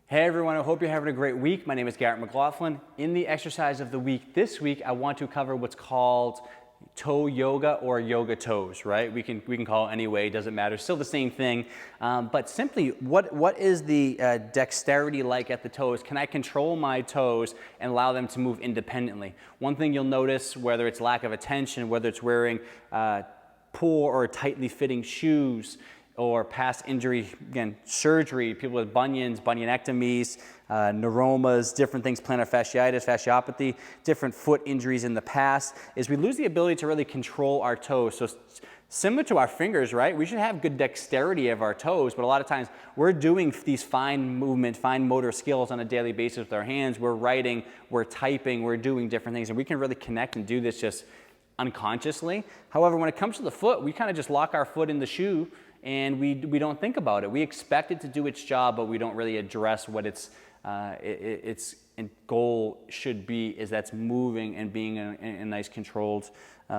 Hey everyone, I hope you're having a great week. My name is Garrett McLaughlin. In the exercise of the week this week, I want to cover what's called toe yoga or yoga toes, right? We can call it any way, it doesn't matter, still the same thing. But simply, what is the dexterity like at the toes? Can I control my toes and allow them to move independently? One thing you'll notice, whether it's lack of attention, whether it's wearing poor or tightly fitting shoes, or past injury, again, surgery, people with bunions, bunionectomies, neuromas, different things, plantar fasciitis, fasciopathy, different foot injuries in the past, is we lose the ability to really control our toes. So similar to our fingers, right? We should have good dexterity of our toes, but a lot of times we're doing these fine movement, fine motor skills on a daily basis with our hands. We're writing, we're typing, we're doing different things, and we can really connect and do this just unconsciously. However, when it comes to the foot, we kind of just lock our foot in the shoe and we don't think about it. We expect it to do its job, but we don't really address what its goal should be, is that's moving and being in a nice controlled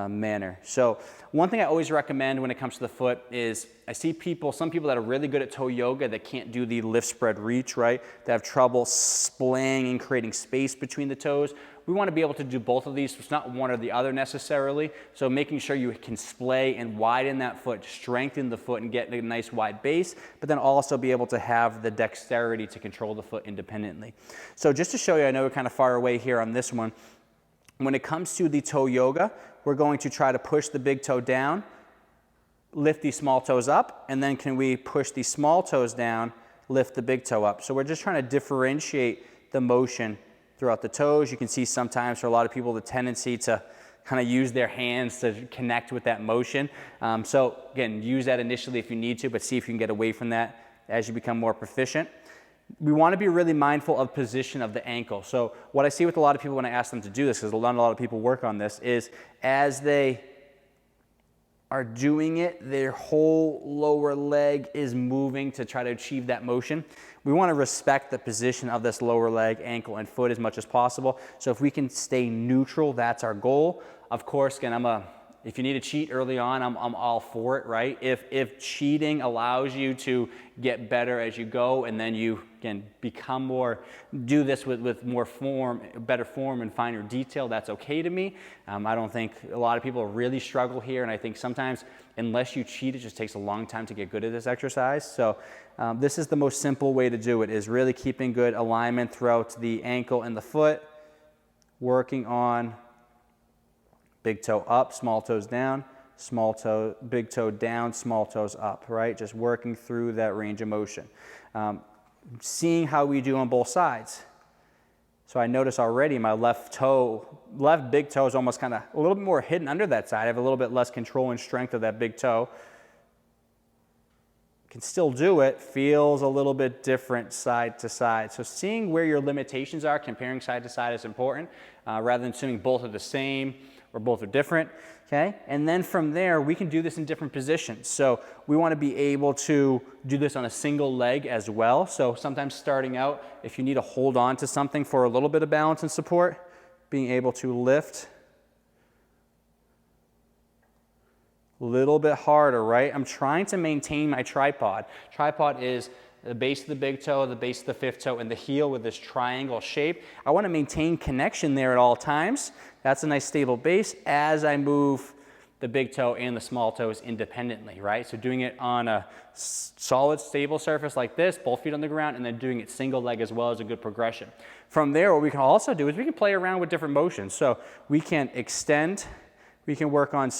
manner. So one thing I always recommend when it comes to the foot is I see some people that are really good at toe yoga that can't do the lift, spread, reach, right? They have trouble splaying and creating space between the toes. We want to be able to do both of these. So it's not one or the other necessarily. So making sure you can splay and widen that foot, strengthen the foot and get a nice wide base, but then also be able to have the dexterity to control the foot independently. So just to show you, I know we're kind of far away here on this one. When it comes to the toe yoga, we're going to try to push the big toe down, lift the small toes up, and then can we push the small toes down, lift the big toe up. So we're just trying to differentiate the motion throughout the toes. You can see sometimes for a lot of people the tendency to kind of use their hands to connect with that motion. So again, use that initially if you need to, but see if you can get away from that as you become more proficient. We want to be really mindful of position of the ankle. So what I see with a lot of people when I ask them to do this, because a lot of people work on this, is as they are doing it, their whole lower leg is moving to try to achieve that motion. We want to respect the position of this lower leg, ankle, and foot as much as possible. So if we can stay neutral, that's our goal. Of course, again, if you need to cheat early on, I'm all for it, right? If cheating allows you to get better as you go, and then you can do this with more form, better form and finer detail, that's okay to me. I don't think a lot of people really struggle here, and I think sometimes unless you cheat, it just takes a long time to get good at this exercise. So this is the most simple way to do it, is really keeping good alignment throughout the ankle and the foot, working on big toe up, small toes down, small toe, big toe down, small toes up, right? Just working through that range of motion. Seeing how we do on both sides. So I notice already my left big toe is almost kind of a little bit more hidden under that side. I have a little bit less control and strength of that big toe. Can still do it, feels a little bit different side to side. So seeing where your limitations are, comparing side to side is important, rather than assuming both are the same or both are different, okay? And then from there, we can do this in different positions. So we want to be able to do this on a single leg as well. So sometimes starting out, if you need to hold on to something for a little bit of balance and support, being able to lift a little bit harder, right? I'm trying to maintain my tripod. Tripod is the base of the big toe, the base of the fifth toe, and the heel with this triangle shape. I want to maintain connection there at all times. That's a nice stable base as I move the big toe and the small toes independently, right? So doing it on a solid, stable surface like this, both feet on the ground, and then doing it single leg as well is a good progression. From there, what we can also do is we can play around with different motions. So we can extend, we can work on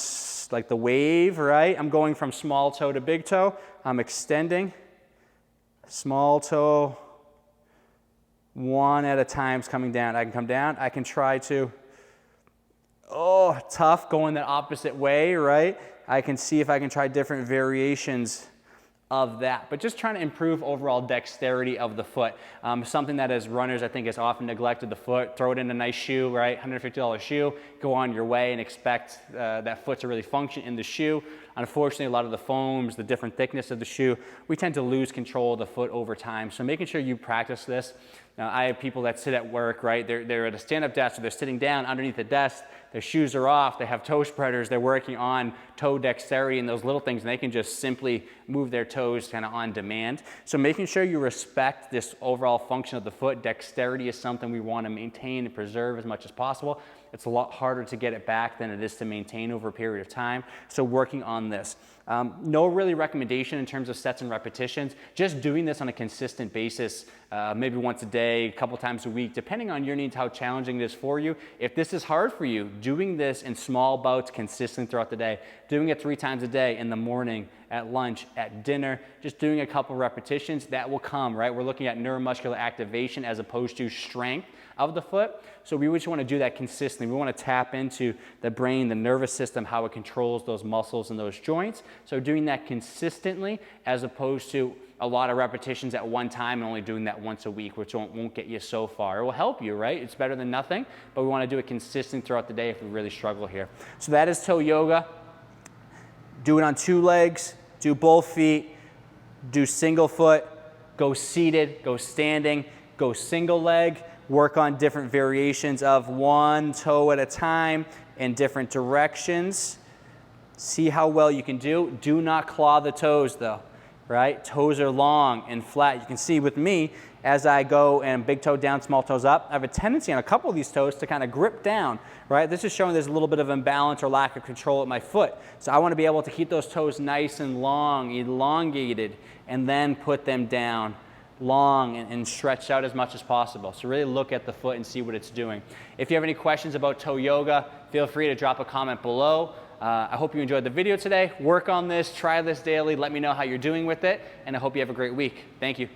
like the wave, right? I'm going from small toe to big toe. I'm extending. Small toe, one at a time is coming down. I can come down. I can try to, tough, going the opposite way, right? I can see if I can try different variations of that, but just trying to improve overall dexterity of the foot. Something that as runners I think is often neglected, the foot. Throw it in a nice shoe, right? $150 shoe, go on your way and expect that foot to really function in the shoe. unfortunately, a lot of the foams, the different thickness of the shoe, we tend to lose control of the foot over time. So making sure you practice this. Now, I have people that sit at work, right? They're at a stand-up desk, or they're sitting down underneath the desk, their shoes are off, they have toe spreaders, they're working on toe dexterity and those little things, and they can just simply move their toes kind of on demand. So making sure you respect this overall function of the foot. Dexterity is something we want to maintain and preserve as much as possible. It's a lot harder to get it back than it is to maintain over a period of time. So working on this. No really recommendation in terms of sets and repetitions. Just doing this on a consistent basis, maybe once a day, a couple times a week, depending on your needs, how challenging it is for you. If this is hard for you, doing this in small bouts consistently throughout the day, doing it 3 times a day, in the morning, at lunch, at dinner, just doing a couple repetitions, that will come, right? We're looking at neuromuscular activation as opposed to strength of the foot. So we just want to do that consistently. We want to tap into the brain, the nervous system, how it controls those muscles and those joints. So doing that consistently as opposed to a lot of repetitions at one time and only doing that once a week, which won't get you so far. It will help you, right? It's better than nothing, but we want to do it consistent throughout the day if we really struggle here. So that is toe yoga. Do it on 2 legs, do both feet, do single foot, go seated, go standing, go single leg, work on different variations of 1 toe at a time in different directions. See how well you can do. Do not claw the toes though, right? Toes are long and flat. You can see with me, as I go and big toe down, small toes up, I have a tendency on a couple of these toes to kind of grip down, right? This is showing there's a little bit of imbalance or lack of control at my foot. So I want to be able to keep those toes nice and long, elongated, and then put them down long and stretched out as much as possible. So really look at the foot and see what it's doing. If you have any questions about toe yoga, feel free to drop a comment below. I hope you enjoyed the video today. Work on this, try this daily, let me know how you're doing with it, and I hope you have a great week. Thank you.